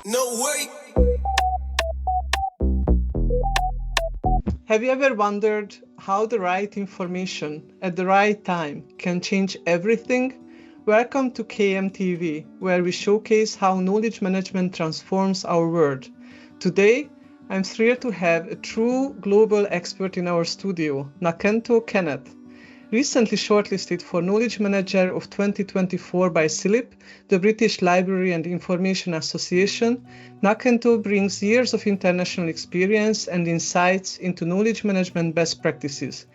No way. Have you ever wondered how the right information at the right time can change everything? Welcome to KMTV, where we showcase how knowledge management transforms our world. Today, I'm thrilled to have a true global expert in our studio, Nakentoh Kenneth. Recently shortlisted for Knowledge Manager of 2024 by SILIP, the British Library and Information Association, Nakentoh brings years of international experience and insights into knowledge management best practices.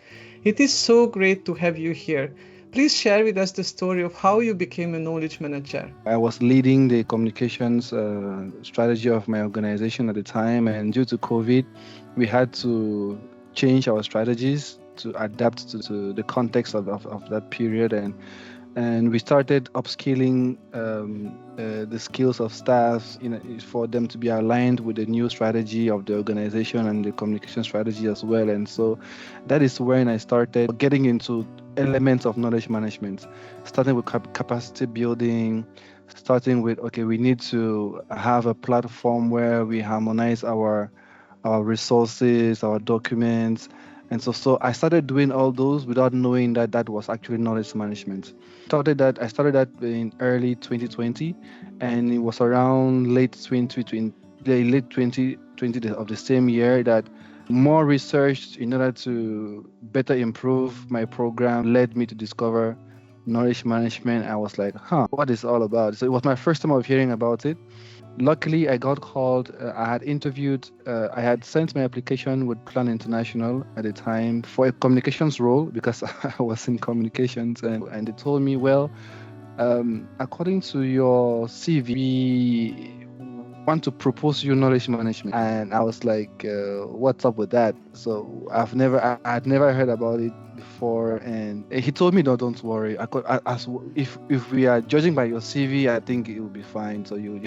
It is so great to have you here. Please share with us the story of how you became a knowledge manager. I was leading the communications strategy of my organization at the time, and due to COVID, we had to change our strategies to adapt to the context of that period, and we started upskilling the skills of staff for them to be aligned with the new strategy of the organization and the communication strategy as well. And so that is when I started getting into elements of knowledge management, starting with capacity building, starting with, okay, we need to have a platform where we harmonize our resources, our documents. And so I started doing all those without knowing that was actually knowledge management. I started that in early 2020, and it was around late 2020 of the same year that more research in order to better improve my program led me to discover knowledge management. I was like, what is it all about? So it was my first time of hearing about it. Luckily, I got called. I had sent my application with Plan International at the time for a communications role because I was in communications, and they told me, well, according to your CV, we want to propose you knowledge management. And I was like, what's up with that? So I had never heard about it before, and he told me, no, don't worry. If we are judging by your CV, I think it will be fine. So you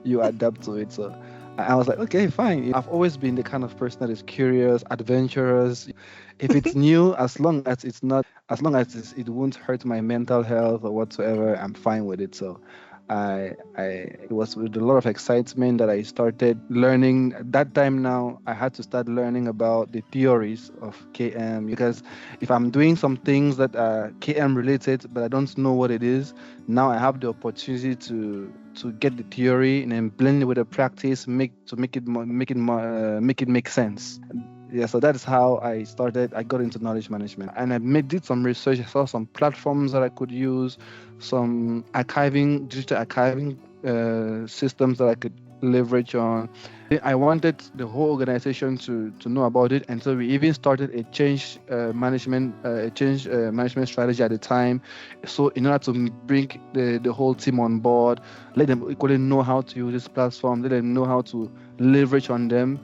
you adapt to it. So I was like, okay, fine. I've always been the kind of person that is curious, adventurous. If it's new, as long as it won't hurt my mental health or whatsoever, I'm fine with it. So it was with a lot of excitement that I started learning. At that time now, I had to start learning about the theories of KM, because if I'm doing some things that are KM related, but I don't know what it is, now I have the opportunity to get the theory and then blend it with the practice, make it make sense. Yeah, so that's how I started. I got into knowledge management, and did some research. I saw some platforms that I could use, some digital archiving systems that I could leverage on. I wanted the whole organization to know about it, and so we even started a change management strategy at the time. So in order to bring the whole team on board, let them equally know how to use this platform, let them know how to leverage on them.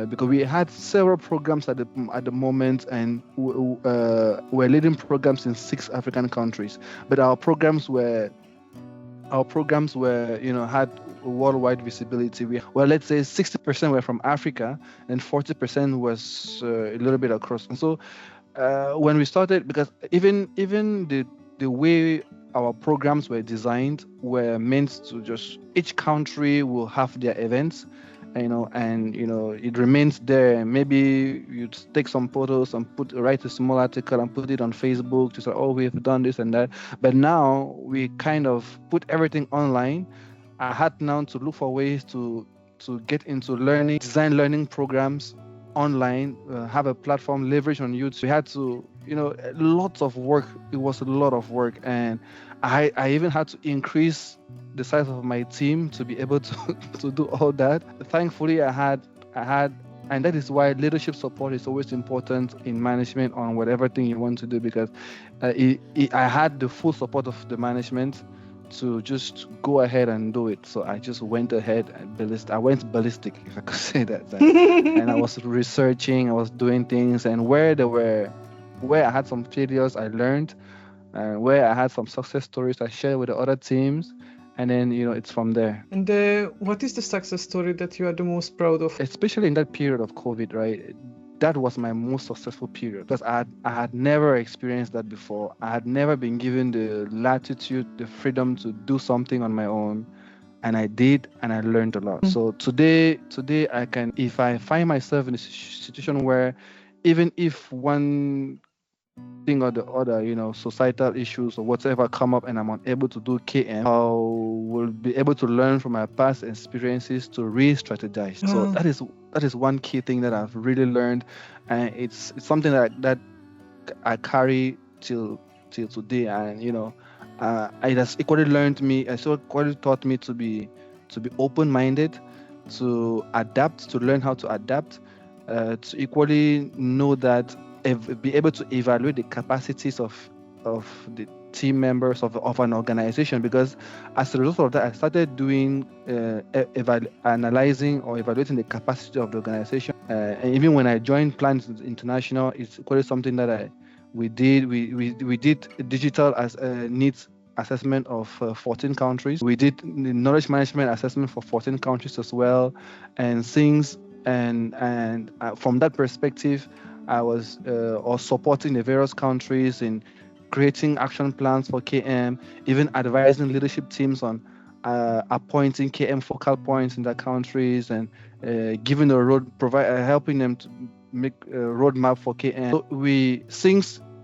Because we had several programs at the moment, and we're leading programs in 6 African countries. But our programs were had worldwide visibility. Let's say 60% were from Africa, and 40% was a little bit across. And so when we started, because even the way our programs were designed were meant to just, each country will have their events, and it remains there. Maybe you take some photos and write a small article and put it on Facebook to say, oh, we've done this and that. But now we kind of put everything online. I had now to look for ways to get into design learning programs online, have a platform, leverage on YouTube. We had to, lots of work. It was a lot of work, and I even had to increase the size of my team to be able to do all that. Thankfully, I had, and that is why leadership support is always important in management on whatever thing you want to do, because I had the full support of the management to just go ahead and do it. So I just went ahead and I went ballistic, if I could say that. And I was researching, I was doing things, and where I had some failures, I learned. Where I had some success stories, I shared with the other teams, and then it's from there. And what is the success story that you are the most proud of? Especially in that period of COVID, right? That was my most successful period, because I had never experienced that before. I had never been given the latitude, the freedom to do something on my own. and I did, and I learned a lot. So today I can, if I find myself in a situation where even if one thing or the other, societal issues or whatever come up and I'm unable to do KM, I will be able to learn from my past experiences to re-strategize. So that is one key thing that I've really learned, and it's something that I carry till today, and it has equally learned me. It equally taught me to be open-minded, to adapt, to learn how to adapt, to equally know that be able to evaluate the capacities of the team members of an organization, because as a result of that I started doing analyzing or evaluating the capacity of the organization, and even when I joined Plans International, it's equally something that we did digital as needs assessment of 14 countries. We did the knowledge management assessment for 14 countries as well, and things and from that perspective I was supporting the various countries in creating action plans for KM, even advising leadership teams on appointing KM focal points in their countries, and giving a helping them to make a roadmap for KM. So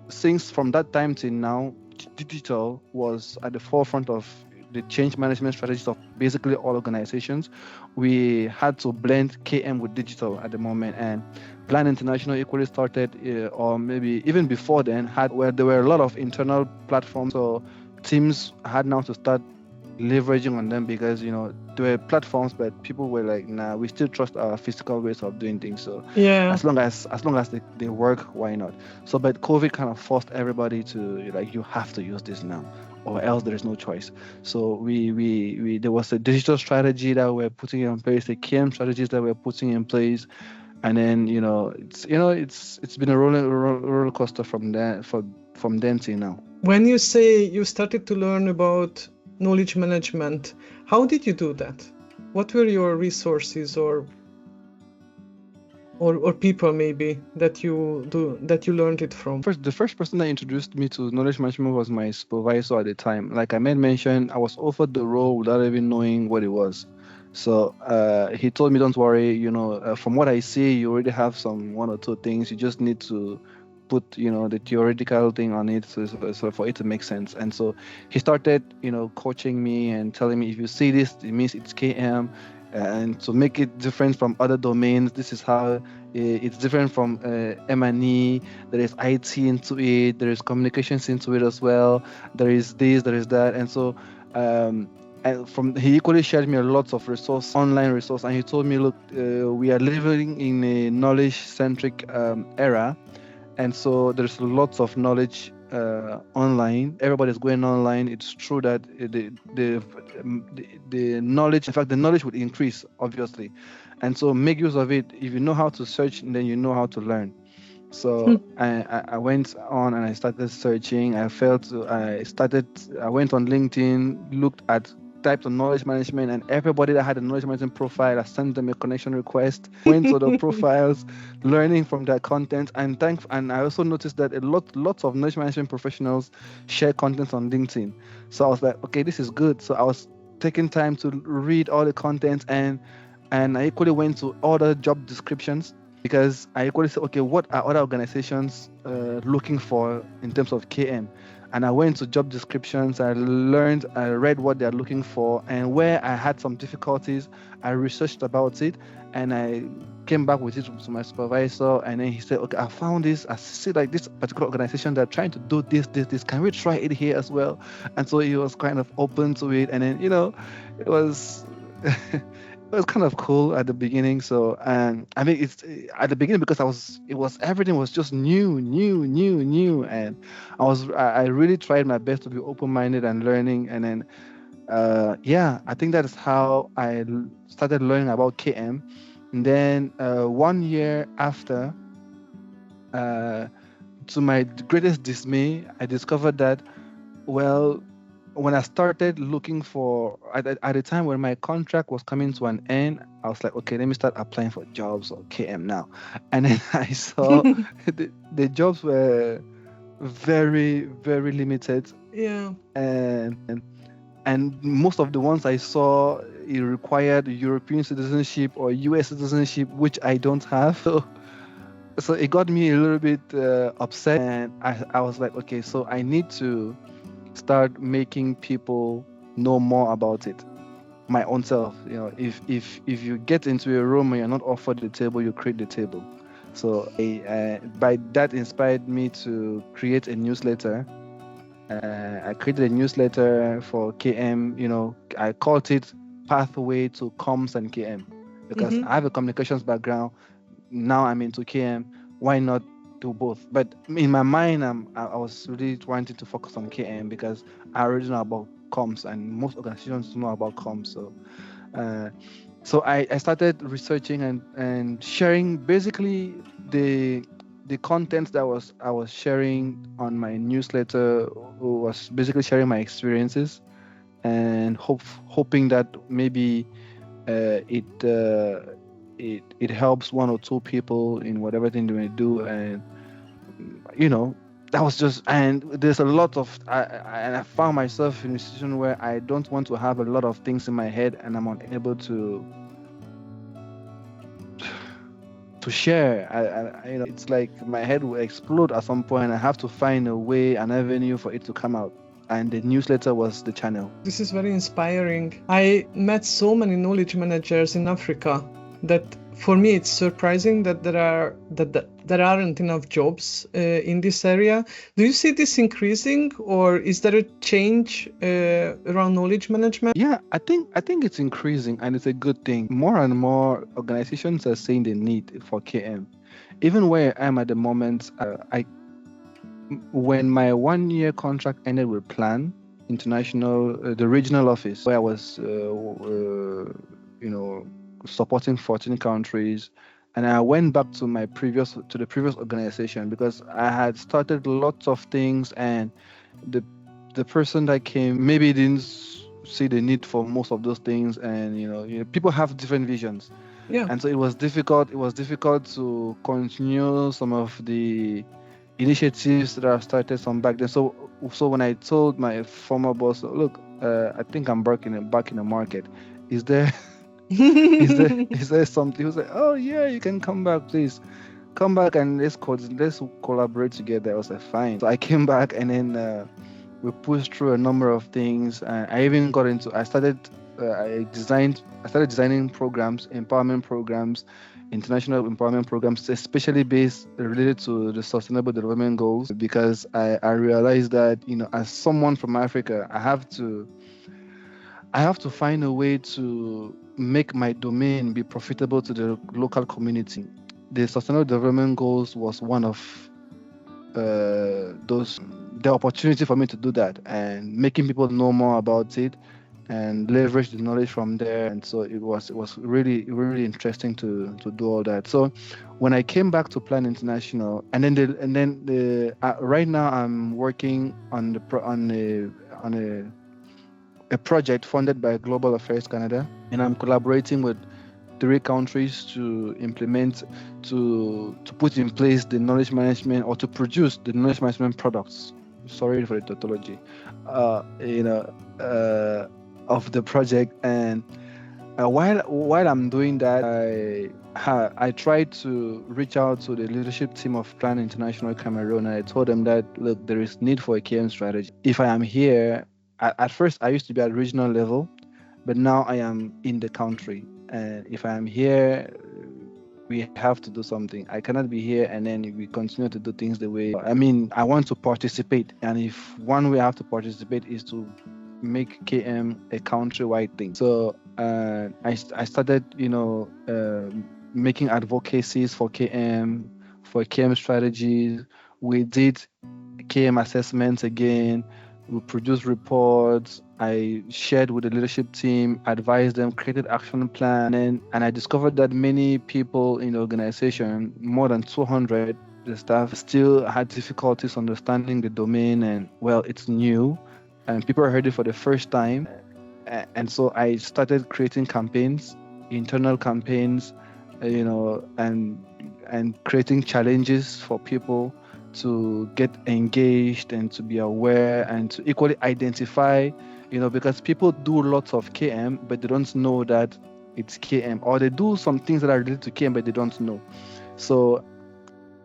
since from that time till now, digital was at the forefront of the change management strategies of basically all organizations. We had to blend KM with digital at the moment, and Plan International equally started, or maybe even before then, where there were a lot of internal platforms. So teams had now to start leveraging on them, because there were platforms, but people were like, nah, we still trust our physical ways of doing things. So as long as they work, why not? So but COVID kind of forced everybody to, like, you have to use this now, or else there is no choice. So we there was a digital strategy that we're putting in place, the KM strategies that we're putting in place, and then it's been a roller coaster from then till now. When you say you started to learn about knowledge management, how did you do that? What were your resources or people maybe that you learned it from? The first person that introduced me to knowledge management was my supervisor at the time. Like I made mention, I was offered the role without even knowing what it was. So he told me, don't worry, from what I see, you already have some one or two things. You just need to put, the theoretical thing on it so for it to make sense. And so he started, coaching me and telling me, if you see this, it means it's KM. And to make it different from other domains, this is how it's different from M&E. There is IT into it. There is communications into it as well. There is this, there is that. And so and he equally shared me a lot of online resource, and he told me, look, we are living in a knowledge-centric era, and so there's lots of knowledge online. Everybody's going online. It's true that the knowledge, in fact, the knowledge would increase, obviously, and so make use of it. If you know how to search, then you know how to learn. So I went on and I started searching. I went on LinkedIn, looked at types of knowledge management, and everybody that had a knowledge management profile, I sent them a connection request, went to the profiles, learning from their content, and I also noticed that lots of knowledge management professionals share content on LinkedIn. So I was like, okay, this is good. So I was taking time to read all the content, and I equally went to other job descriptions, because I equally said, okay, what are other organizations looking for in terms of KM? And I went to job descriptions, I read what they're looking for, and where I had some difficulties, I researched about it, and I came back with it to my supervisor, and then he said, okay, I found this, I see like this particular organization, they're trying to do this, can we try it here as well? And so he was kind of open to it, and then, it was... It was kind of cool at the beginning. So, I mean, it's at the beginning because everything was just new, and I really tried my best to be open-minded and learning. And then, I think that is how I started learning about KM. And then 1 year after, to my greatest dismay, I discovered that, well, when I started looking for, at the time when my contract was coming to an end, I was like, okay, let me start applying for jobs or KM now. And then I saw the jobs were very, very limited. Yeah. And and most of the ones I saw, it required European citizenship or US citizenship, which I don't have. So it got me a little bit upset, and I was like, okay, so I need to start making people know more about it. My own self, if you get into a room and you're not offered the table, you create the table. So by that inspired me to create a newsletter. I created a newsletter for KM. I called it Pathway to Comms and KM because I have a communications background. Now I'm into KM. Why not do both? But in my mind, I was really wanting to focus on KM because I already know about comms, and most organizations know about comms. So I started researching and sharing basically the content that I was sharing on my newsletter was basically sharing my experiences and hoping that maybe it helps one or two people in whatever thing they do. And that was just, and there's a lot of I found myself in a situation where I don't want to have a lot of things in my head and I'm unable to share. It's like my head will explode at some point. I have to find a way, an avenue for it to come out, and the newsletter was the channel. This is very inspiring. I met so many knowledge managers in Africa that for me it's surprising that there aren't enough jobs in this area. Do you see this increasing, or is there a change around knowledge management? Yeah, I think it's increasing, and it's a good thing. More and more organizations are saying the need for KM. Even where I am at the moment, when my 1-year contract ended with Plan International, the regional office where I was, supporting 14 countries, and I went back to the previous organization because I had started lots of things, and the person that came maybe didn't see the need for most of those things, and people have different visions. Yeah. And so it was difficult to continue some of the initiatives that I started some back then. So when I told my former boss, look, I think I'm back in the market. Is there is there something? He was like, oh yeah, you can come back, please come back and let's collaborate together. I was like, fine. So I came back, and then we pushed through a number of things. I even got into. I started designing programs, empowerment programs, international empowerment programs, especially related to the Sustainable Development Goals, because I realized that as someone from Africa, I have to find a way to make my domain be profitable to the local community. The Sustainable Development Goals was one of the opportunity for me to do that, and making people know more about it and leverage the knowledge from there. And so it was really, really interesting to do all that. So when I came back to Plan International, and then right now I'm working on a project funded by Global Affairs Canada, and I'm collaborating with 3 countries to implement, to put in place the knowledge management, or to produce the knowledge management products. Sorry for the tautology, of the project. And while I'm doing that, I tried to reach out to the leadership team of Plan International Cameroon, and I told them that, look, there is need for a KM strategy. If I am here, at first I used to be at regional level, but now I am in the country. And if I am here, we have to do something. I cannot be here and then we continue to do things the way. I want to participate. And if one way I have to participate is to make KM a country-wide thing. So I started, making advocacies for KM strategies. We did KM assessments again. We produced reports. I shared with the leadership team, advised them, created action plan, and I discovered that many people in the organization, more than 200, the staff, still had difficulties understanding the domain, and it's new, and people heard it for the first time. And so I started creating campaigns, internal campaigns, and creating challenges for people to get engaged and to be aware and to equally identify, because people do lots of KM, but they don't know that it's KM, or they do some things that are related to KM, but they don't know. So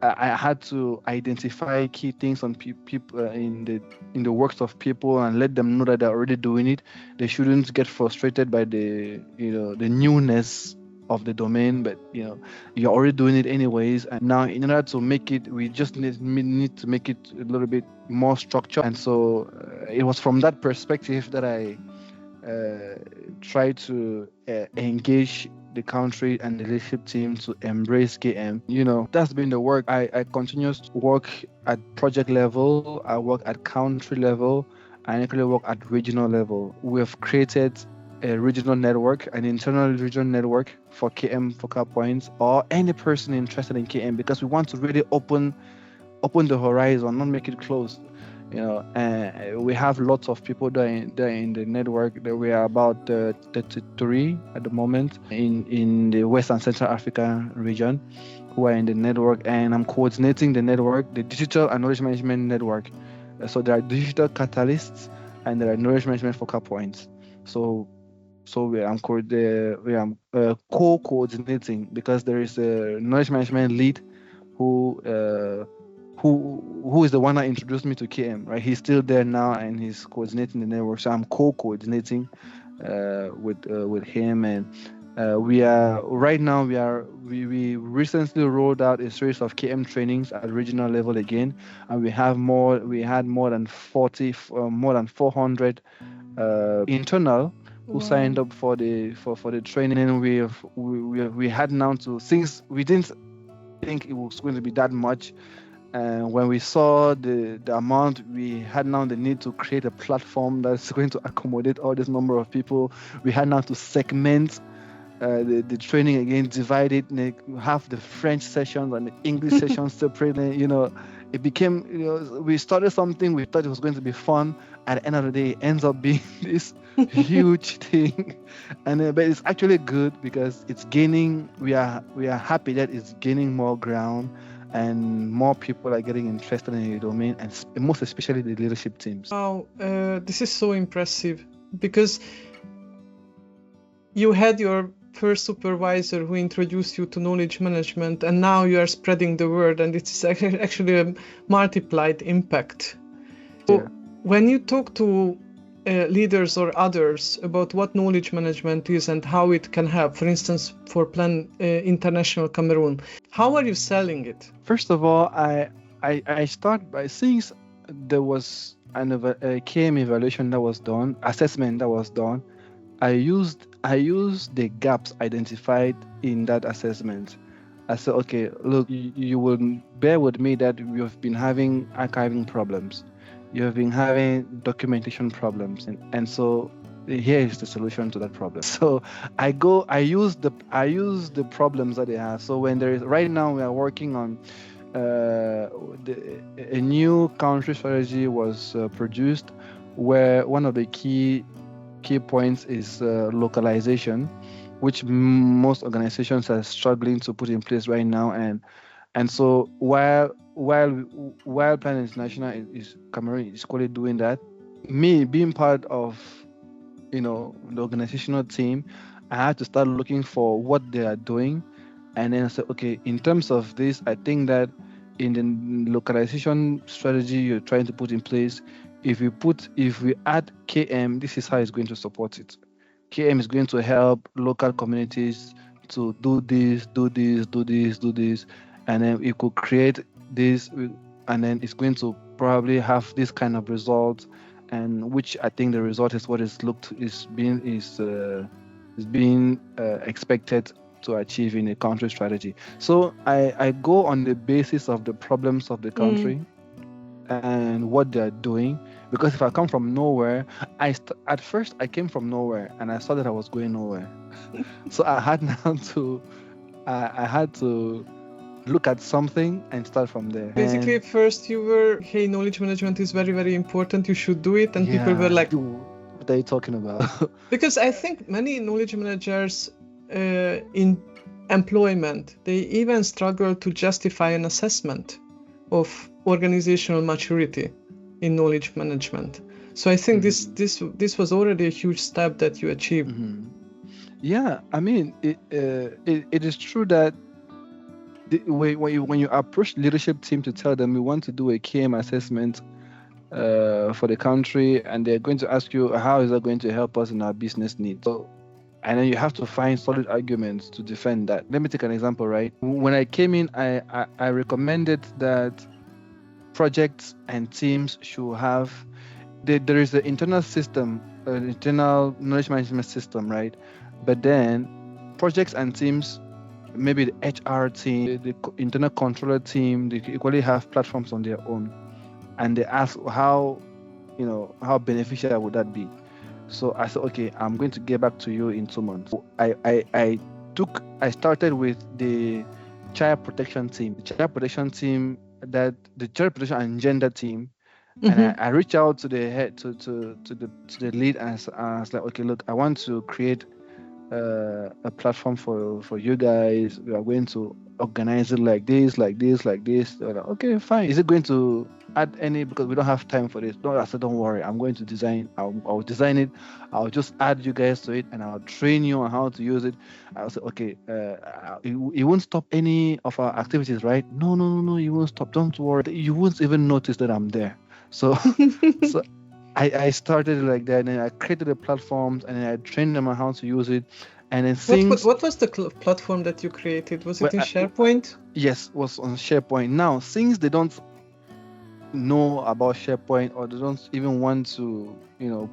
I had to identify key things on people in the works of people and let them know that they're already doing it. They shouldn't get frustrated by the newness of the domain, but you're already doing it anyways. And now, in order to make it, we just need to make it a little bit more structured. And so it was from that perspective that I try to engage the country and the leadership team to embrace KM. That's been the work. I continue to work at project level, I work at country level, and I actually work at regional level. We have created a regional network, an internal regional network for KM focal points, or any person interested in KM, because we want to really open the horizon, not make it closed. We have lots of people there in the network. We are about 33 at the moment in the West and Central Africa region who are in the network, and I'm coordinating the network, the digital and knowledge management network. So there are digital catalysts and there are knowledge management focal points. So we are co-coordinating, because there is a knowledge management lead who is the one that introduced me to KM, right? He's still there now and he's coordinating the network. So I'm co-coordinating with him, and we recently rolled out a series of KM trainings at regional level again, and we had more than 400 internal who signed up for the training. And we had now to, since we didn't think it was going to be that much, when we saw the amount, we had now the need to create a platform that's going to accommodate all this number of people. We had now to segment the training again, divide it, have the French sessions and the English sessions separately. It became, we started something, we thought it was going to be fun. At the end of the day, it ends up being this huge thing, and but it's actually good because it's gaining. We are happy that it's gaining more ground, and more people are getting interested in the domain, and most especially the leadership teams. Wow, this is so impressive, because you had your first supervisor who introduced you to knowledge management, and now you are spreading the word, and it's actually a multiplied impact. So when you talk to leaders or others about what knowledge management is and how it can help, for instance, for Plan International Cameroon, how are you selling it? First of all, I start by, since there was a KM evaluation that was done, assessment that was done, I used the gaps identified in that assessment. I said, okay, look, you will bear with me that we have been having archiving problems. You have been having documentation problems, and so here is the solution to that problem. So I use the problems that they have. So when there is, right now we are working on a new country strategy was produced, where one of the key points is localization, which most organizations are struggling to put in place right now. And so while Plan International is Cameroon is equally doing that, me being part of the organizational team, I had to start looking for what they are doing, and then I said, okay, in terms of this, I think that in the localization strategy you're trying to put in place, if we add KM, this is how it's going to support it. KM is going to help local communities to do this, and then it could create this, and then it's going to probably have this kind of result, and which I think the result is what is being expected to achieve in a country strategy. So I go on the basis of the problems of the country and what they're doing, because if I come from nowhere, at first I came from nowhere and I saw that I was going nowhere. So I had to look at something and start from there. Basically, first you were, hey, knowledge management is very, very important, you should do it, and people were like, what are you talking about? Because I think many knowledge managers in employment, they even struggle to justify an assessment of organizational maturity in knowledge management. So I think this was already a huge step that you achieved. Yeah, I mean, it is true that when you approach leadership team to tell them we want to do a KM assessment for the country, and they're going to ask you how is that going to help us in our business needs. So, and then you have to find solid arguments to defend that. Let me take an example, right? When I came in, I recommended that projects and teams should have there is an internal system, an internal knowledge management system, right? But then projects and teams, maybe the HR team, the internal controller team, they equally have platforms on their own, and they ask how beneficial would that be. So I said, okay, I'm going to get back to you in 2 months. I started with the child protection team, the child protection and gender team. And I reached out to the head, to the lead, and I was like, okay, look, I want to create a platform for you guys. We are going to organize it like this. They're like, okay, fine. Is it going to add any? Because we don't have time for this. No, I said, don't worry. I'm going to design. I'll design it. I'll just add you guys to it, and I'll train you on how to use it. I said, okay, it won't stop any of our activities, right? No, you won't stop. Don't worry. You won't even notice that I'm there. So I started like that, and then I created the platforms, and then I trained them on how to use it. And then what was the platform that you created? Was it in SharePoint? Yes, it was on SharePoint. Now, since they don't know about SharePoint, or they don't even want to,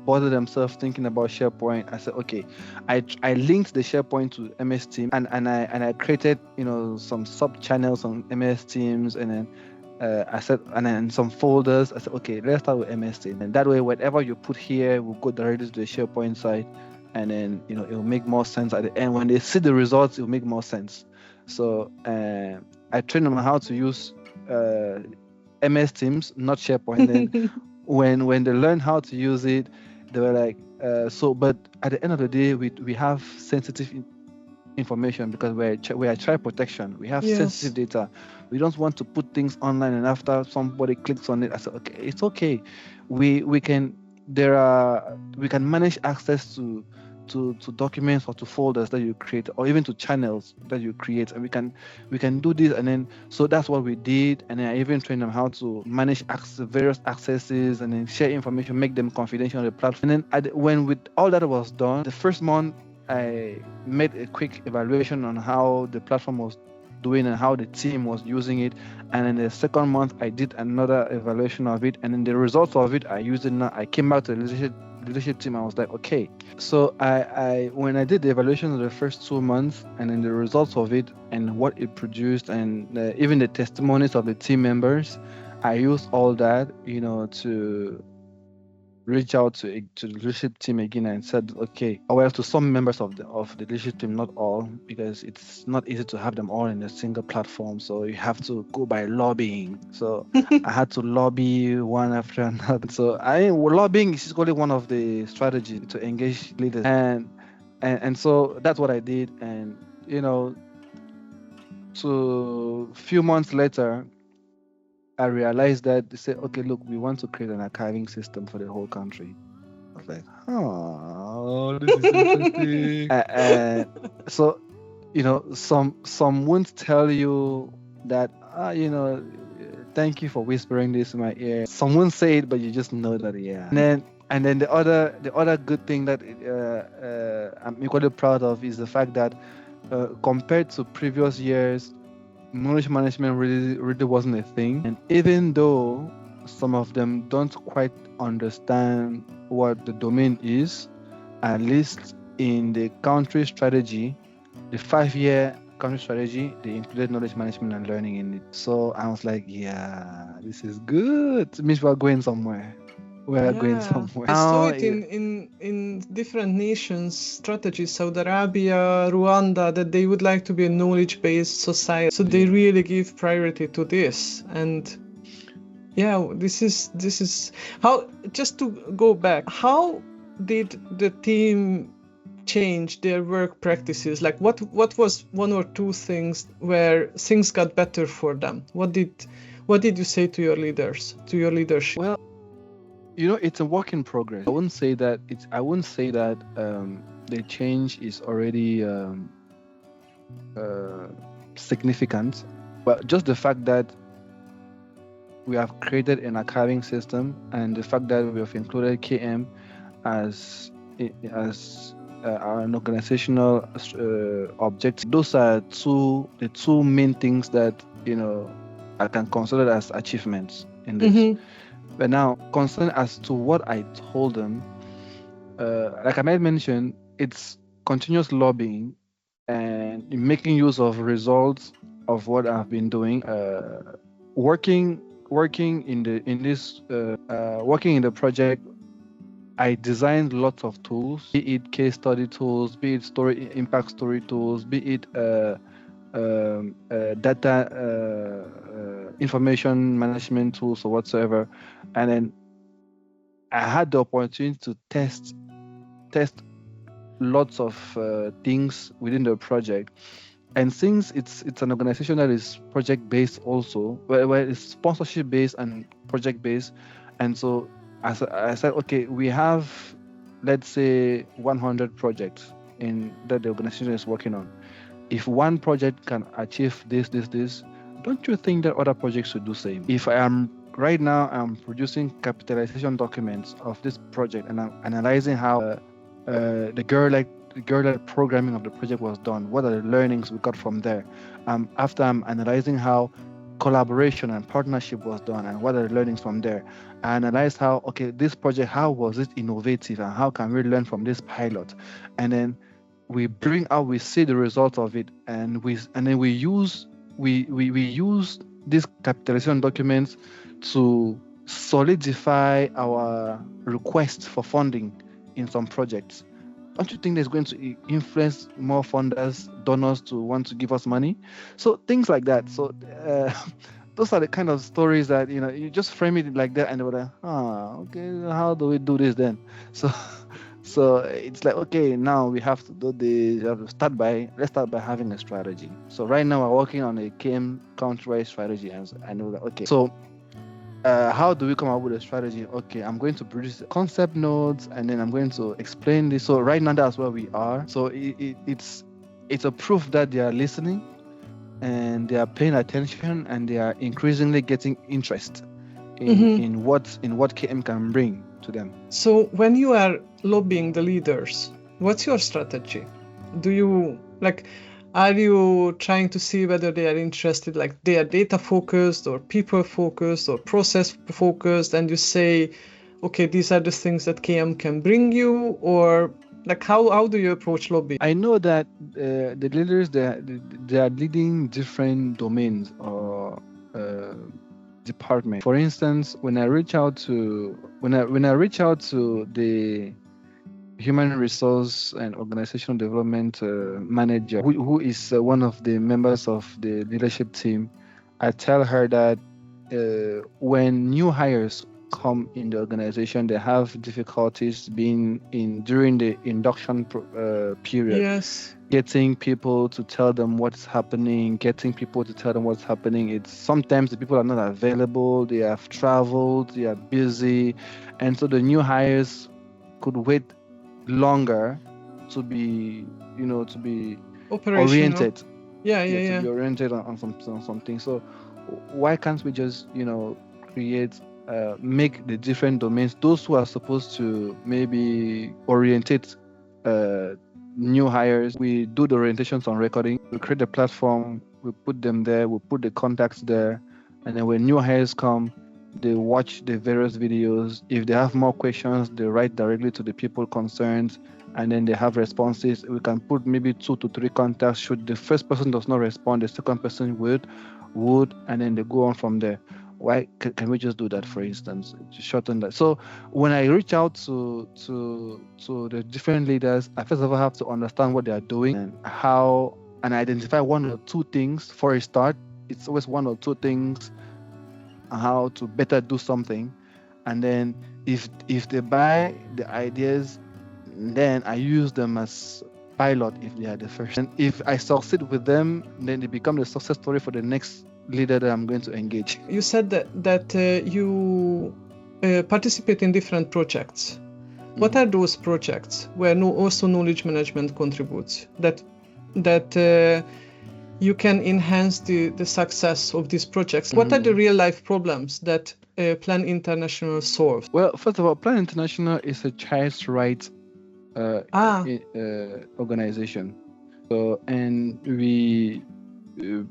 bother themselves thinking about SharePoint, I said, okay, I linked the SharePoint to MS Teams, and I created, some sub channels on MS Teams, and then I said, and then some folders. I said, okay, let's start with MS Teams, and that way, whatever you put here will go directly to the SharePoint site, and then it'll make more sense at the end. When they see the results, it'll make more sense. So I trained them on how to use MS Teams, not SharePoint. Then when they learned how to use it, they were like, but at the end of the day, we have sensitive information, because we are child protection. We have sensitive data. We don't want to put things online, and after somebody clicks on it, I said, okay, it's okay. We can manage access to documents or to folders that you create, or even to channels that you create, and we can do this. And then so that's what we did. And then I even trained them how to manage various accesses, and then share information, make them confidential on the platform. And then when with all that was done, the first month I made a quick evaluation on how the platform was doing and how the team was using it. And in the second month, I did another evaluation of it. And then the results of it, I used it now. I came back to the leadership team. I was like, okay. So when I did the evaluation of the first 2 months, and then the results of it and what it produced, and even the testimonies of the team members, I used all that, to reach out to the leadership team again, and said, okay, well, to some members of the leadership team, not all, because it's not easy to have them all in a single platform. So you have to go by lobbying. So I had to lobby one after another. So lobbying is only one of the strategies to engage leaders, and so that's what I did. And so a few months later, I realized that they said, okay, look, we want to create an archiving system for the whole country. I was like, oh, this is interesting. So, some won't tell you that, thank you for whispering this in my ear. Some won't say it, but you just know that, yeah. And then the other good thing that I'm equally proud of is the fact that compared to previous years, knowledge management really wasn't a thing. And even though some of them don't quite understand what the domain is, at least in the country strategy, the 5-year country strategy, they included knowledge management and learning in it. So I was like, yeah, this is good. It means we're going somewhere. Going somewhere. I saw it in different nations' strategies, Saudi Arabia, Rwanda, that they would like to be a knowledge-based society. So they really give priority to this. And this is how, just to go back, how did the team change their work practices? Like what was one or two things where things got better for them? What did you say to your leaders, to your leadership? Well, it's a work in progress. I wouldn't say that the change is already significant, but just the fact that we have created an archiving system and the fact that we have included KM as an organizational objective. Those are the two main things that I can consider as achievements in this. Mm-hmm. But now, concerned as to what I told them, like I might mention, it's continuous lobbying and making use of results of what I've been doing, working in the project. I designed lots of tools, be it case study tools, be it impact story tools, be it data information management tools or whatsoever. And then I had the opportunity to test lots of things within the project. And since it's an organization that is project based also, where it's sponsorship based and project based, and so as I said, okay, we have, let's say, 100 projects that the organization is working on. If one project can achieve this, don't you think that other projects should do same? If I'm producing capitalization documents of this project and I'm analyzing how the girl-led programming of the project was done, what are the learnings we got from there? After I'm analyzing how collaboration and partnership was done and what are the learnings from there, I analyzed how, okay, this project, how was it innovative and how can we learn from this pilot? And then we see the results of it, and then we use these capitalization documents to solidify our request for funding in some projects. Don't you think that's going to influence more funders, donors to want to give us money? So things like that. So those are the kind of stories that you just frame it like that, and they were like, okay, how do we do this then? So it's like, okay, now we have to do this. Let's start by having a strategy. So right now we're working on a KM country strategy, and I know that. Okay, so how do we come up with a strategy? Okay, I'm going to produce concept notes, and then I'm going to explain this. So right now that's where we are. So it's a proof that they are listening, and they are paying attention, and they are increasingly getting interest in what KM can bring to them. So when you are lobbying the leaders, what's your strategy? Are you trying to see whether they are interested, like they are data focused or people focused or process focused, and you say, okay, these are the things that KM can bring you? Or like how do you approach lobbying? I know that the leaders, they are leading different domains or department. For instance, when I reach out to the human resource and organizational development manager, who is one of the members of the leadership team, I tell her that when new hires come in the organization, they have difficulties being during the induction period. Yes. Getting people to tell them what's happening, it's sometimes the people are not available, they have traveled, they are busy, and so the new hires could wait longer to be oriented. To be oriented on something. So why can't we just create make the different domains, those who are supposed to maybe orientate new hires, we do the orientations on recording, we create a platform, we put them there, we put the contacts there, and then when new hires come, they watch the various videos. If they have more questions, they write directly to the people concerned, and then they have responses. We can put maybe 2 to 3 contacts. Should the first person does not respond, the second person would, and then they go on from there. Why can we just do that, for instance, to shorten that? So when I reach out to the different leaders, I first of all have to understand what they are doing and identify 1 or 2 things for a start. It's always 1 or 2 things, how to better do something. And then if they buy the ideas, then I use them as pilot if they are the first. And if I succeed with them, then they become the success story for the next leader that I'm going to engage. You said that you participate in different projects. What are those projects where also knowledge management contributes, that you can enhance the success of these projects? What are the real life problems that Plan International solves? Well, first of all, Plan International is a child's rights organization. So, and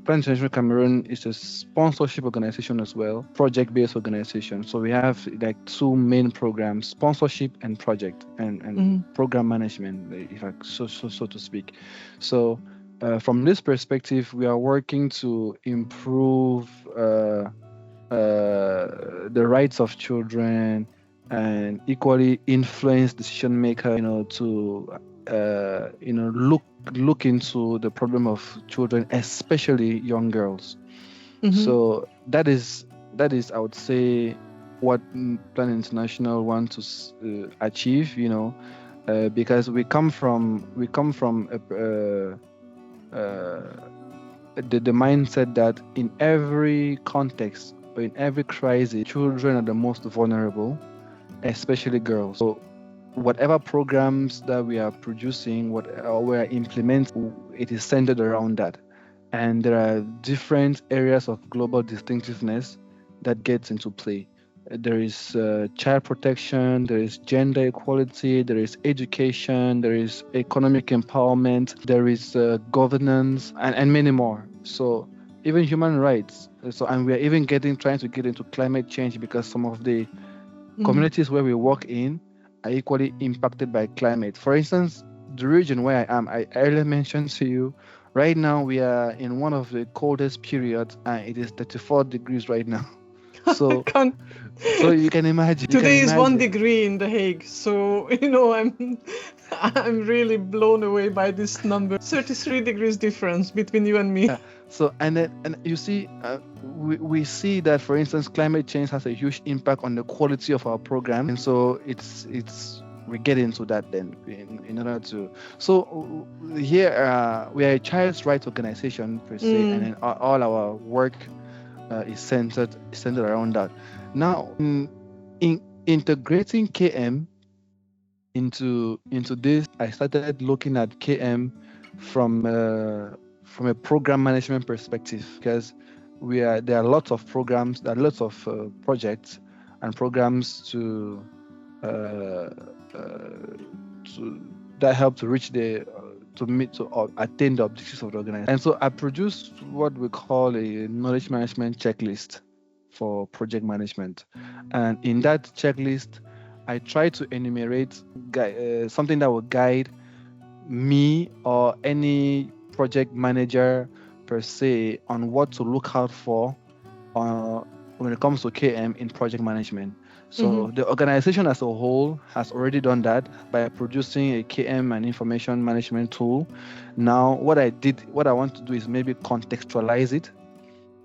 Plan International Cameroon is a sponsorship organization as well, project-based organization. So we have like two main programs: sponsorship and project, and program management, if I so to speak. So from this perspective, we are working to improve the rights of children and equally influence decision maker, to look into the problem of children, especially young girls. So that is I would say what Plan International wants to achieve, because we come from the mindset that in every context or in every crisis, children are the most vulnerable, especially girls. So whatever programs that we are producing, we are implementing, it is centered around that. And there are different areas of global distinctiveness that gets into play. There is child protection, there is gender equality, there is education, there is economic empowerment, there is governance, and many more. So even human rights. So, and we are even trying to get into climate change, because some of the communities where we work in are equally impacted by climate. For instance, the region where I am, I earlier mentioned to you, right now we are in one of the coldest periods, and it is 34 degrees right now. So, so you can imagine. Today is 1 degree in The Hague, so I'm really blown away by this number. 33 degrees difference between you and me. So and you see, we see that, for instance, climate change has a huge impact on the quality of our program, and so we get into that then in order to. So here we are a child's rights organization per se, and then all our work is centered around that. Now, in integrating KM into this, I started looking at KM from a program management perspective, because there are lots of programs, there are lots of projects and programs to that help to reach attain the objectives of the organization. And so I produced what we call a knowledge management checklist for project management. And in that checklist, I try to enumerate something that will guide me or any project manager per se on what to look out for when it comes to KM in project management. So the organization as a whole has already done that by producing a KM and information management tool. Now, what I want to do is maybe contextualize it.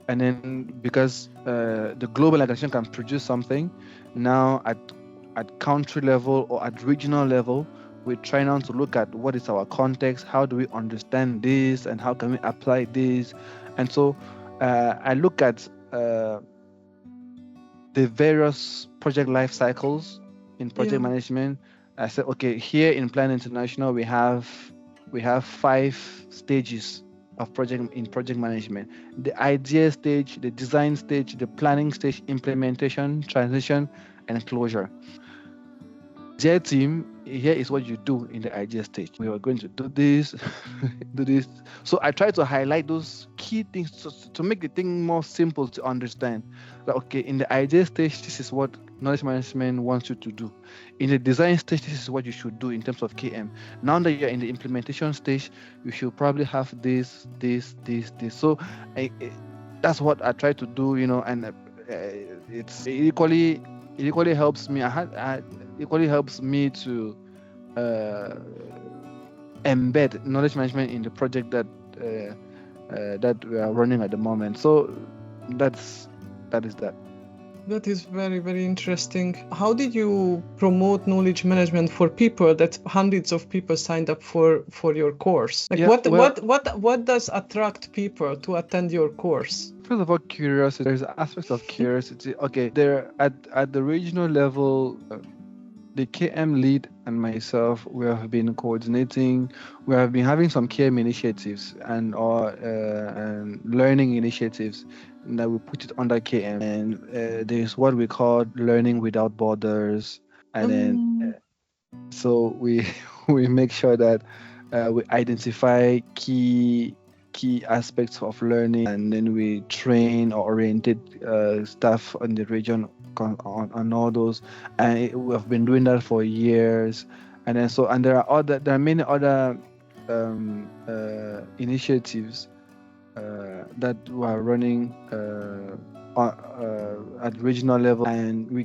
And then, because the global organization can produce something, now at country level or at regional level, we try now to look at what is our context, how do we understand this, and how can we apply this. And so I look at the various project life cycles in project management. I said, okay, here in Plan International, we have 5 stages of project management: the idea stage, the design stage, the planning stage, implementation, transition, and closure. Dear team, here is what you do in the idea stage. We are going to do this, do this. So I try to highlight those key things to make the thing more simple to understand. That, okay, in the idea stage, this is what knowledge management wants you to do. In the design stage, this is what you should do in terms of KM. Now that you're in the implementation stage, you should probably have this. So that's what I try to do, and it equally helps me. Equally helps me to embed knowledge management in the project that we are running at the moment. So that is that. That is very, very interesting. How did you promote knowledge management for people that hundreds of people signed up for your course? Like Yeah, well, what does attract people to attend your course? first of all, curiosity. There's aspects of curiosity. Okay, there at the regional level, the KM lead and myself, we have been coordinating. We have been having some KM initiatives and learning initiatives that we put it under KM. And there's what we call learning without borders. And then so we we make sure that we identify key aspects of learning, and then we train or orientate staff in the region on all those, and we have been doing that for years. And then there are many other initiatives that we are running at regional level, and we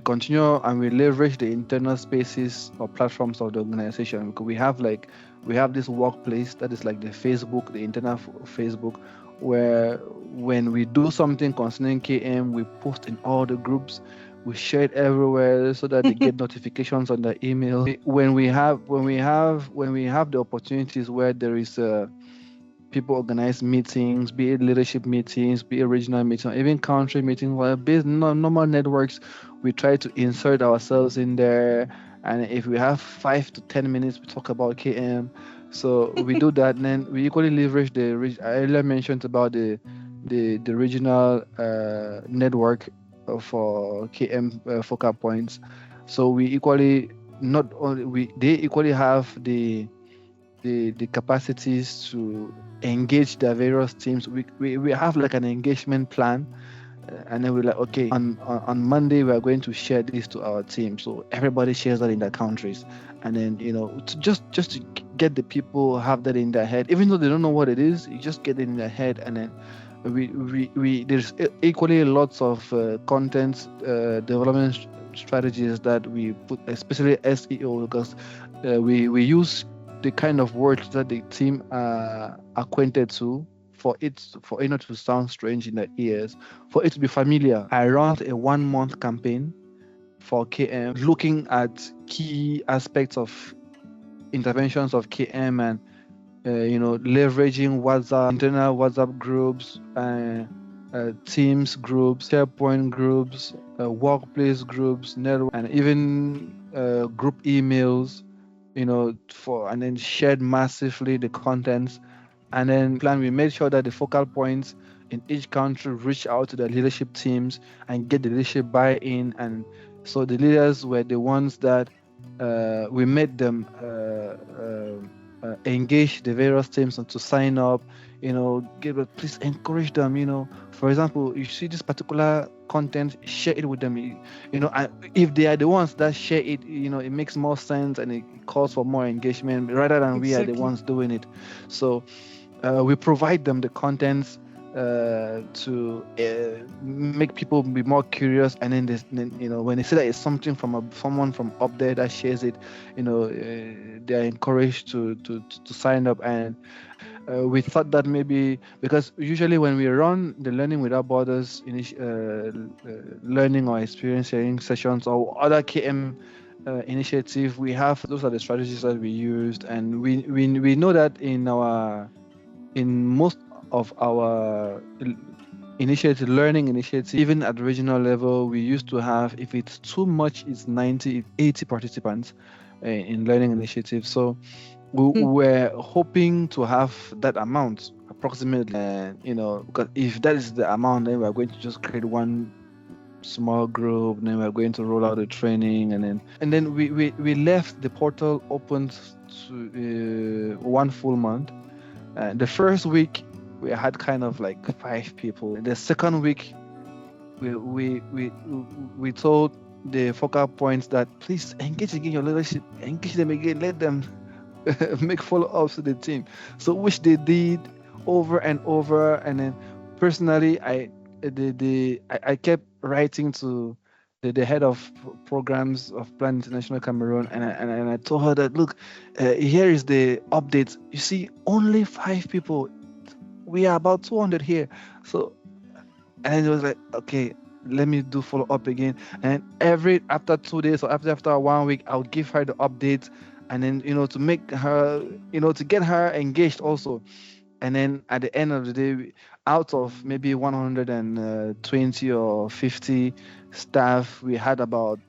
continue and we leverage the internal spaces or platforms of the organization, because we have this workplace that is like the Facebook, the internal Facebook, where when we do something concerning KM, we post in all the groups, we share it everywhere so that they get notifications on their email. When we have the opportunities where there is people organize meetings, be it leadership meetings, be it regional meetings, even country meetings, well, based on normal networks, we try to insert ourselves in there. And if we have 5 to 10 minutes, we talk about KM. So we do that, and then we equally leverage I earlier mentioned about the regional network for KM focal points. So we equally they equally have the capacities to engage the various teams. We have like an engagement plan, and then we're like, okay, on Monday we are going to share this to our team, so everybody shares that in their countries. And then just to get the people have that in their head, even though they don't know what it is, you just get it in their head. And then we there's equally lots of content development strategies that we put, especially SEO, because we use the kind of words that the team are acquainted to, for it not to sound strange in their ears, for it to be familiar. I ran a 1-month campaign for KM, looking at key aspects of interventions of KM, and leveraging WhatsApp, internal WhatsApp groups, Teams groups, SharePoint groups, workplace groups, network, and even group emails, and then shared massively the contents. And then we made sure that the focal points in each country reach out to the leadership teams and get the leadership buy-in. And so the leaders were the ones that we made them engage the various teams and to sign up. Please encourage them. For example, you see this particular content, share it with them. And if they are the ones that share it, it makes more sense and it calls for more engagement rather than we are the ones doing it. So we provide them the contents to make people be more curious, and then when they see that it's something from someone from up there that shares it, they are encouraged to sign up. And we thought that maybe, because usually when we run the Learning Without Borders learning or experience sharing sessions or other KM initiative, we have, those are the strategies that we used. And we know that in most of our learning initiatives, even at regional level, we used to have, if it's too much, it's 80 participants in learning initiatives. So we were hoping to have that amount approximately, because if that is the amount, then we're going to just create one small group, and then we're going to roll out the training, and then we left the portal open to 1 full month. The first week we had kind of like 5 people. The second week we told the focal points that please engage again your leadership, engage them again, let them make follow-ups to the team. So which they did over and over. And then personally, I kept writing to the head of programs of Plan International Cameroon, and I told her that, look, here is the updates. You see, only 5 people. We are about 200 here. So, and it was like, okay, let me do follow up again. And after 2 days or after 1 week, I'll give her the update, and then to make her, to get her engaged also. And then at the end of the day, out of maybe 120 or 50 staff, we had about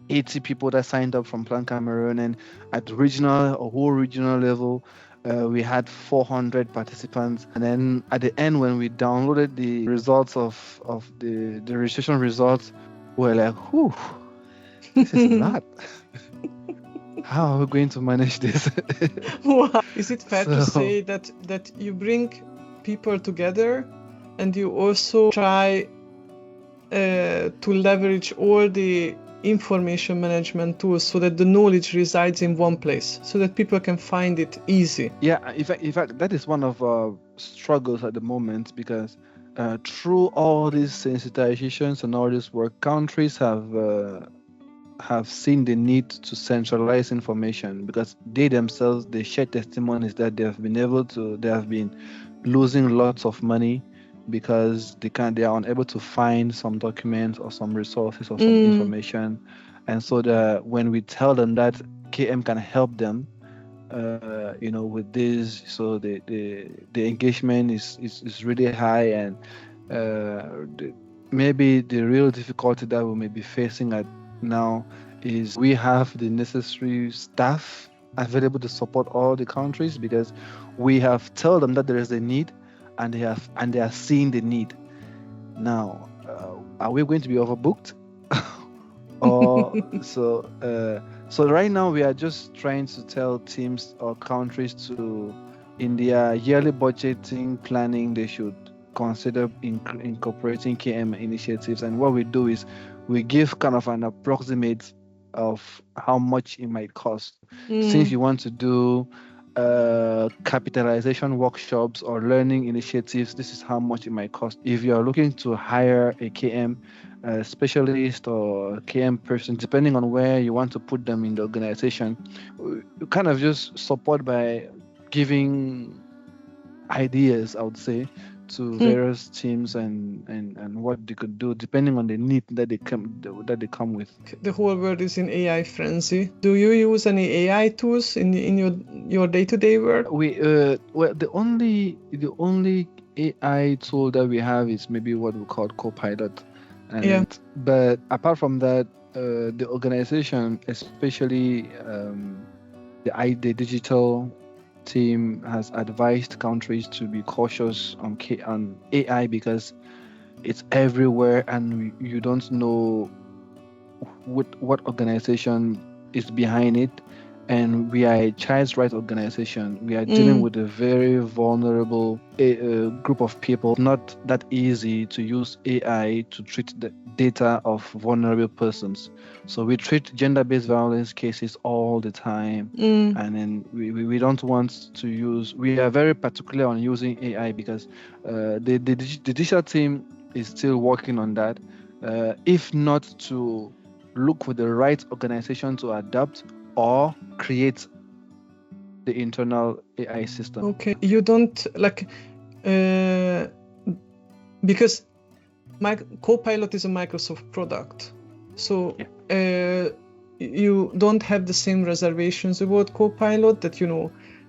80 people that signed up from Plan Cameroon, and at regional or whole regional level, we had 400 participants. And then at the end, when we downloaded the results of the registration results, we're like, whew, this is a lot. How are we going to manage this? Wow. Is it fair to So- say that you bring people together and you also try to leverage all the information management tools so that the knowledge resides in one place, so that people can find it easy? Yeah, in fact, that is one of our struggles at the moment, because through all these sensitizations and all this work, countries have seen the need to centralize information, because they themselves, they share testimonies that they have been losing lots of money because they are unable to find some documents or some resources or some information. And so when we tell them that KM can help them with this, so the engagement is really high. And maybe the real difficulty that we may be facing at now is we have the necessary staff available to support all the countries, because we have told them that there is a need, and they are seeing the need. Now, are we going to be overbooked? Or so right now we are just trying to tell teams or countries to, in their yearly budgeting planning, they should consider incorporating KM initiatives. And what we do is we give kind of an approximate of how much it might cost. Since you want to do capitalization workshops or learning initiatives, this is how much it might cost. If you are looking to hire a KM specialist or KM person, depending on where you want to put them in the organization, you kind of just support by giving ideas, I would say, to various teams and what they could do depending on the need that they come with. The whole world is in AI frenzy. Do you use any AI tools in your day-to-day work? Well, the only AI tool that we have is maybe what we call Copilot. But apart from that, the organization, especially the digital team, has advised countries to be cautious on AI, because it's everywhere and you don't know what organization is behind it. And we are a child's rights organization. We are dealing with a very vulnerable group of people. Not that easy to use AI to treat the data of vulnerable persons. So we treat gender-based violence cases all the time. And then we don't want to use, we are very particular on using AI, because the digital team is still working on that. If not to look for the right organization to adapt or create the internal AI system. Okay, you don't because Copilot is a Microsoft product, so you don't have the same reservations about Copilot, that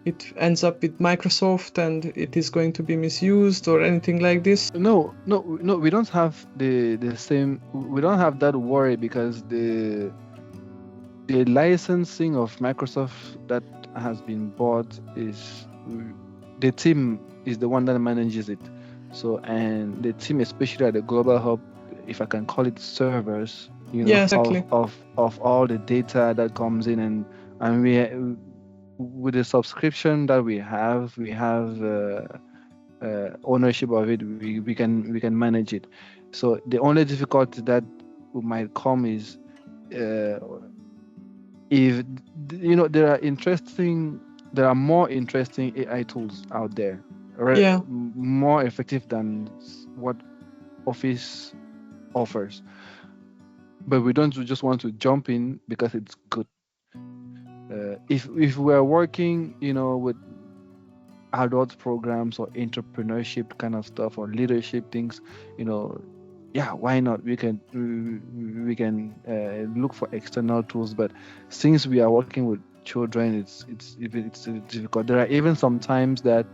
it ends up with Microsoft and it is going to be misused or anything like this? No, we don't have the same, we don't have that worry, because the licensing of Microsoft that has been bought is, the team is the one that manages it. So, and the team, especially at the global hub, if I can call it servers, exactly. of all the data that comes in, and we, with the subscription that we have ownership of it. We can manage it. So the only difficulty that might come is if there are more interesting AI tools out there, right? More effective than what Office offers, but we don't just want to jump in because it's good. If we're working with adult programs or entrepreneurship kind of stuff or leadership things, yeah, why not? We can look for external tools, but since we are working with children, it's difficult. There are even some times that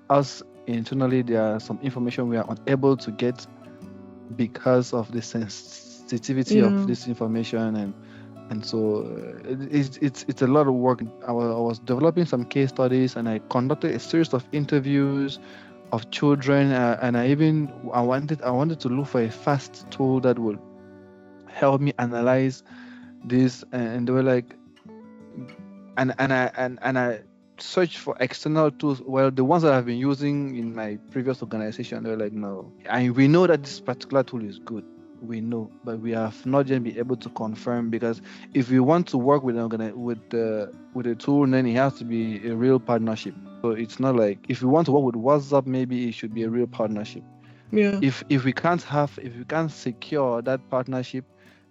us internally, there are some information we are unable to get because of the sensitivity of Yeah. this information, and so it's a lot of work. I was developing some case studies, and I conducted a series of interviews of children, and I wanted to look for a fast tool that would help me analyze this, and they were like, and I searched for external tools. Well, the ones that I've been using in my previous organization, they're like, no, and we know that this particular tool is good. We know, but we have not yet been able to confirm, because if we want to work with with a tool, then it has to be a real partnership. So it's not like, if we want to work with WhatsApp, maybe it should be a real partnership. Yeah. If we can't secure that partnership,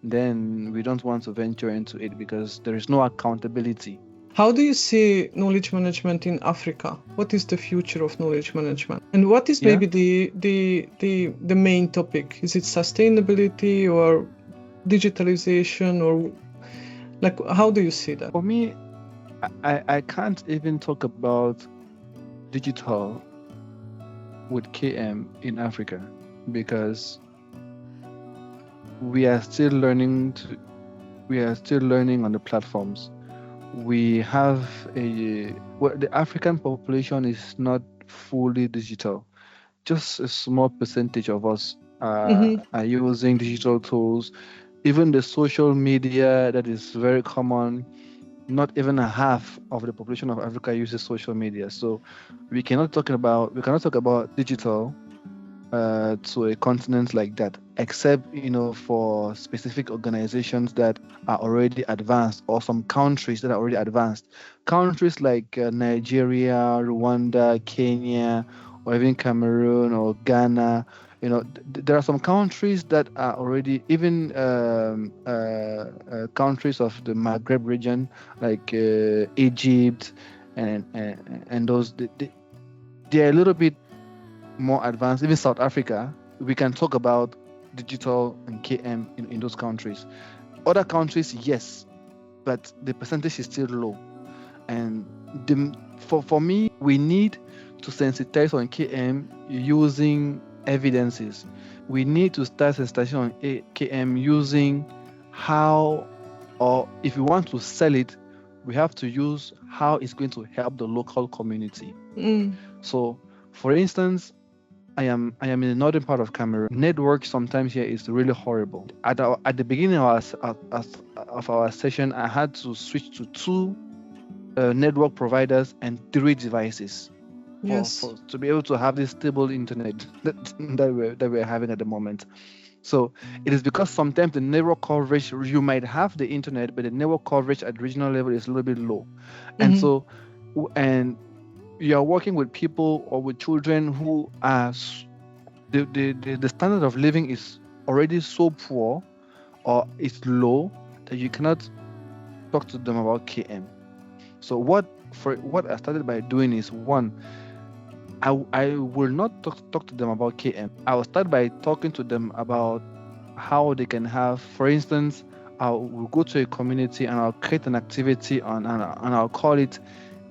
then we don't want to venture into it, because there is no accountability. How do you see knowledge management in Africa? What is the future of knowledge management? And what is Yeah. maybe the main topic? Is it sustainability or digitalization, or like, how do you see that? For me, I can't even talk about digital with KM in Africa, because we are still learning on the platforms. We have the African population is not fully digital. Just a small percentage of us are using digital tools. Even the social media that is very common, not even a half of the population of Africa uses social media. So we cannot talk about digital to a continent like that, except for specific organizations that are already advanced, or some countries that are already advanced. Countries like Nigeria, Rwanda, Kenya, or even Cameroon or Ghana. There are some countries that are already, even countries of the Maghreb region, like Egypt, and those, they are a little bit more advanced. Even South Africa, we can talk about digital and KM in those countries. Other countries, yes, but the percentage is still low. And for me, we need to sensitize on KM using evidences. We need to start sensitizing on KM using how, or if we want to sell it, we have to use how it's going to help the local community. So, for instance, I am in the northern part of Cameroon. Network sometimes here is really horrible. At the beginning of our session, I had to switch to two network providers and 3 devices to be able to have this stable internet that we're having at the moment. So it is because sometimes the network coverage, you might have the internet, but the network coverage at regional level is a little bit low. And so, and you are working with people or with children who are the standard of living is already so poor, or it's low, that you cannot talk to them about KM. So what I started by doing is, one, I will not talk to them about KM. I will start by talking to them about how they can have, for instance, I will go to a community and I'll create an activity and I'll call it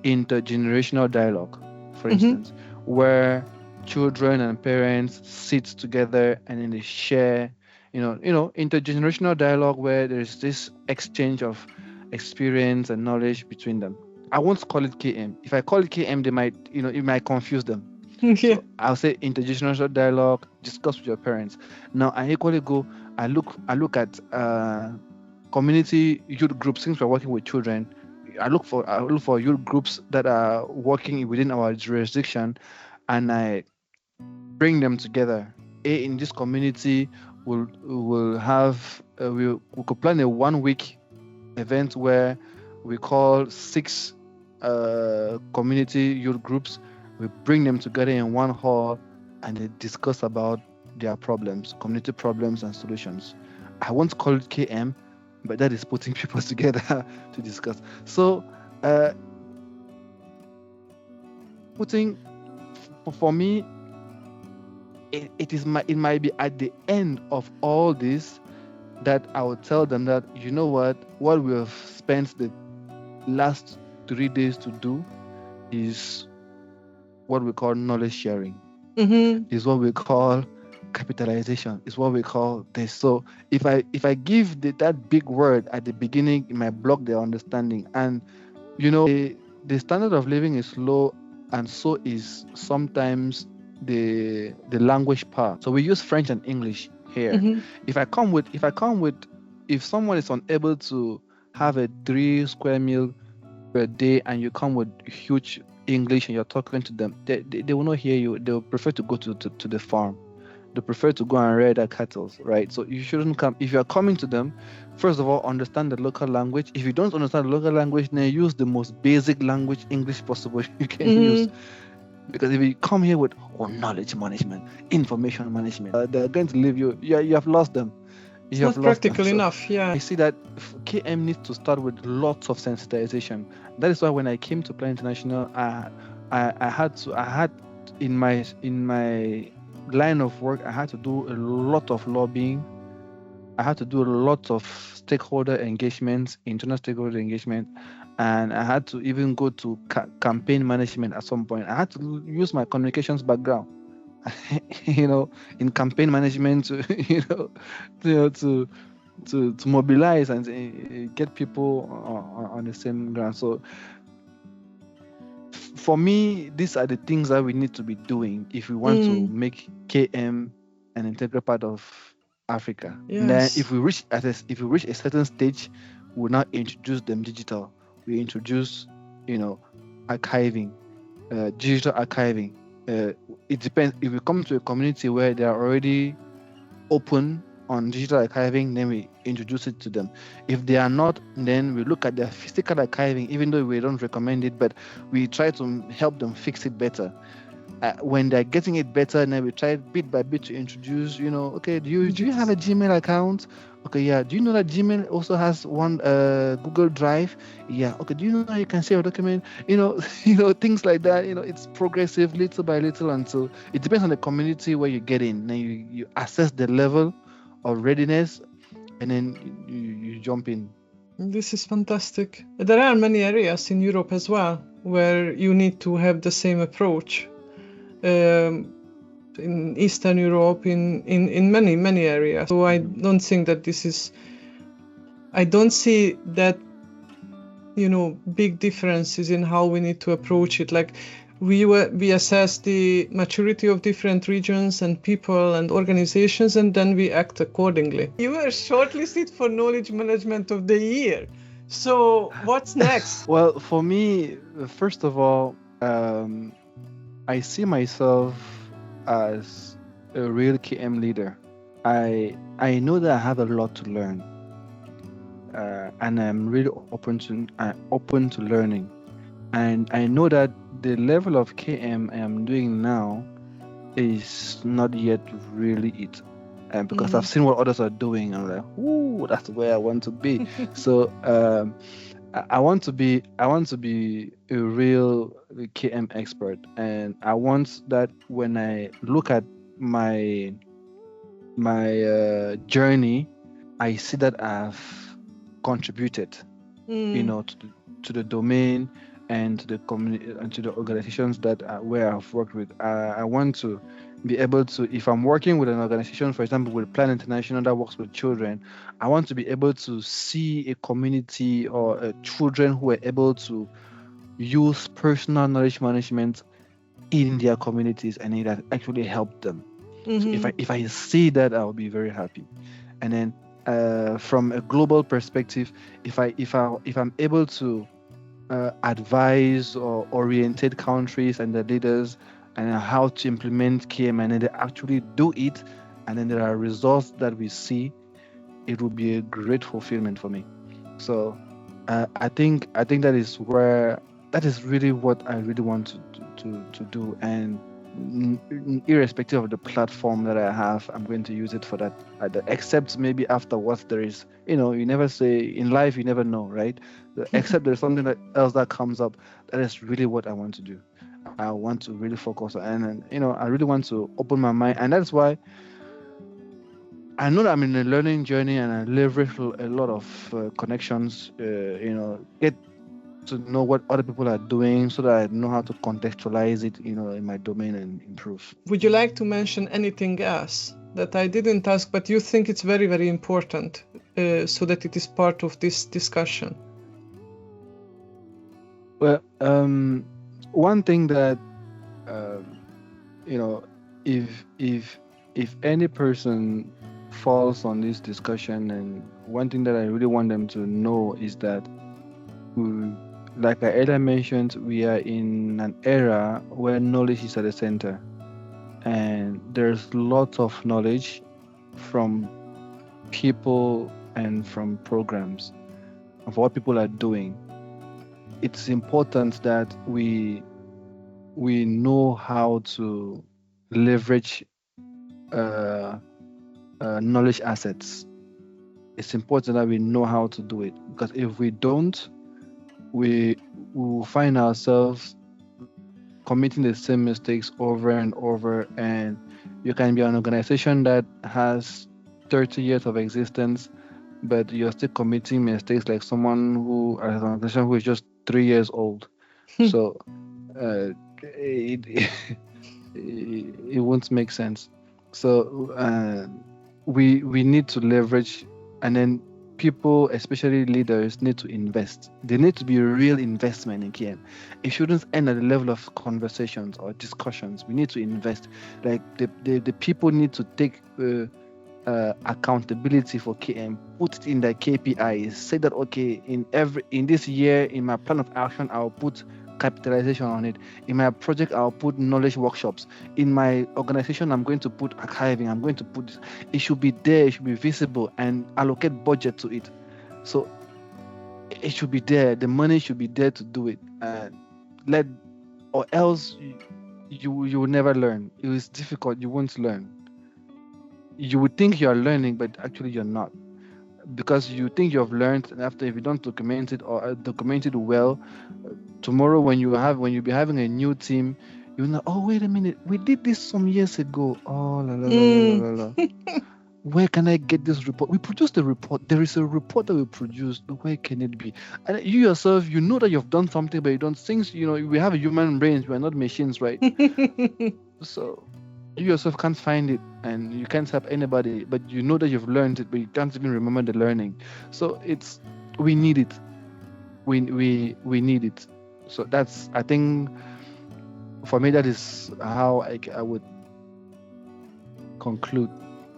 intergenerational dialogue, for instance, where children and parents sit together and then they share, intergenerational dialogue, where there's this exchange of experience and knowledge between them. I won't call it KM. If I call it KM, they might, it might confuse them. So I'll say intergenerational dialogue, discuss with your parents. Now I equally go, I look at community youth groups. Since we're working with children, I look for youth groups that are working within our jurisdiction, and I bring them together. In this community, we'll have we could plan a 1-week event where we call 6 community youth groups. We bring them together in one hall and they discuss about their problems, community problems and solutions. I won't call it KM, but that is putting people together to discuss. So for me, it might be at the end of all this that I would tell them that, you know what we have spent the last 3 days to do is what we call knowledge sharing, is what we call capitalization, is what we call this. So if I give that big word at the beginning, it might block their understanding. And the standard of living is low, and so is sometimes the language part. So we use French and English here. If someone is unable to have a 3 square meal per day, and you come with huge English and you're talking to them, they will not hear you. They will prefer to go to the farm. They prefer to go and rear their cattle, right? So you shouldn't come. If you are coming to them, first of all, understand the local language. If you don't understand the local language, then use the most basic language, English possible you can use. Because if you come here with knowledge management, information management, they're going to leave you. You have lost them. It's not practical enough. Yeah, I see that KM needs to start with lots of sensitization. That is why when I came to Plan International, I had in my line of work, I had to do a lot of lobbying. I had to do a lot of stakeholder engagements, internal stakeholder engagement, and I had to even go to campaign management at some point. I had to use my communications background, in campaign management to mobilize and get people on the same ground. So for me, these are the things that we need to be doing if we want to make KM an integral part of Africa. Yes. And then if we reach a certain stage, we'll now introduce them digital. We introduce, archiving, digital archiving. It depends. If we come to a community where they are already open on digital archiving, then we introduce it to them. If they are not, then we look at their physical archiving, even though we don't recommend it, but we try to help them fix it better. When they're getting it better, then we try bit by bit to introduce, okay, do you have a Gmail account? Okay, yeah. Do you know that Gmail also has one Google Drive? Yeah. Okay. Do you know you can save a document? Things like that. It's progressive, little by little, until it depends on the community where you get in. Then you assess the level of readiness, and then you jump in. This is fantastic. There are many areas in Europe as well where you need to have the same approach. In Eastern Europe, in many areas. So I don't think that I don't see that, big differences in how we need to approach it. Like we assess the maturity of different regions and people and organizations, and then we act accordingly. You were shortlisted for Knowledge Management of the Year. So what's next? Well, for me, first of all, I see myself as a real KM leader. I know that I have a lot to learn, and I'm really open to learning. And I know that the level of KM I am doing now is not yet really it, and because I've seen what others are doing, I'm like, ooh, that's where I want to be. So I want to be a real KM expert, and I want that when I look at my journey, I see that I've contributed, to the domain and to the community and to the organizations that where I've worked with. I want to be able to, if I'm working with an organization, for example, with Plan International that works with children, I want to be able to see a community or children who are able to use personal knowledge management in their communities, and it has actually helped them. So if I see that, I'll be very happy. And then from a global perspective, if I'm able to advise or orientate countries and their leaders and how to implement KM, and then they actually do it, and then there are results that we see, it will be a great fulfillment for me. So I think that is really what I really want to do, and irrespective of the platform that I have, I'm going to use it for that. Except maybe afterwards there is, you never say in life, you never know, right? Except there's something else that comes up, that is really what I want to do. I want to really focus on, and I really want to open my mind, and that's why I know that I'm in a learning journey, and I leverage a lot of connections. Get to know what other people are doing, so that I know how to contextualize it, in my domain and improve. Would you like to mention anything else that I didn't ask, but you think it's very, very important, so that it is part of this discussion? Well, one thing that if any person falls on this discussion, and one thing that I really want them to know is that, like I earlier mentioned, we are in an era where knowledge is at the center, and there's lots of knowledge from people and from programs of what people are doing. It's important that we know how to leverage knowledge assets. It's important that we know how to do it, because if we don't, we will find ourselves committing the same mistakes over and over. And you can be an organization that has 30 years of existence, but you're still committing mistakes like someone an organization who is just 3 years old. So it won't make sense. So we need to leverage, and then people, especially leaders, need to invest. There need to be a real investment in KM. It shouldn't end at the level of conversations or discussions. We need to invest. Like the people need to take accountability for KM, put it in their KPIs, say that, okay, in this year, in my plan of action, I'll put capitalization on it. In my project, I'll put knowledge workshops. In my organization, I'm going to put archiving. I'm going to put this. It should be there. It should be visible, and allocate budget to it. So it should be there. The money should be there to do it. Or else you will never learn. It is difficult. You won't learn. You would think you are learning, but actually you're not, because you think you have learned, and after, if you don't document it or document it well, tomorrow when you be having a new team, you know, oh, wait a minute, we did this some years ago. Oh, la la la la la la. Where can I get this report? We produced a report. There is a report that we produced. Where can it be? And you yourself, you know that you've done something, but you don't. Things, we have a human brains. We are not machines, right? So you yourself can't find it, and you can't help anybody, but you know that you've learned it, but you can't even remember the learning. So we need it. We need it. So that's, I think, for me, that is how I would conclude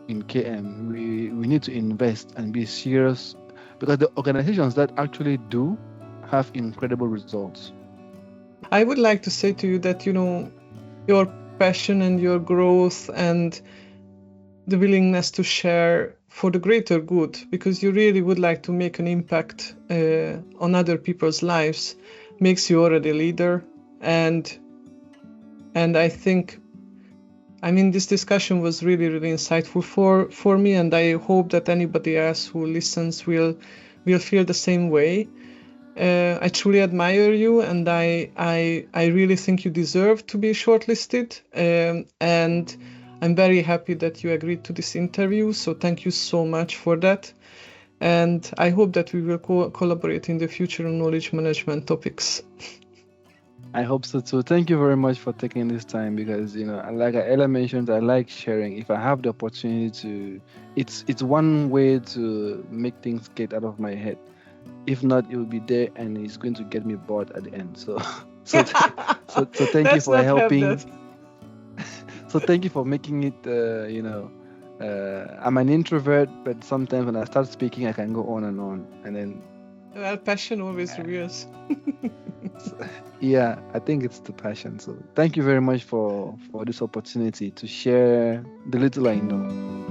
in KM. We need to invest and be serious, because the organizations that actually do have incredible results. I would like to say to you that, your passion and your growth and the willingness to share for the greater good, because you really would like to make an impact on other people's lives, makes you already a leader. And I think, this discussion was really, really insightful for me, and I hope that anybody else who listens will feel the same way. I truly admire you, and I really think you deserve to be shortlisted. And I'm very happy that you agreed to this interview. So thank you so much for that. And I hope that we will collaborate in the future on knowledge management topics. I hope so too. Thank you very much for taking this time, because like Ella mentioned, I like sharing. If I have the opportunity to, it's one way to make things get out of my head. If not, it will be there, and it's going to get me bored at the end. So thank you for helping. So thank you for making it. I'm an introvert, but sometimes when I start speaking, I can go on and on, and then. Well, passion always reveals. Yeah, I think it's the passion. So thank you very much for this opportunity to share the little I know.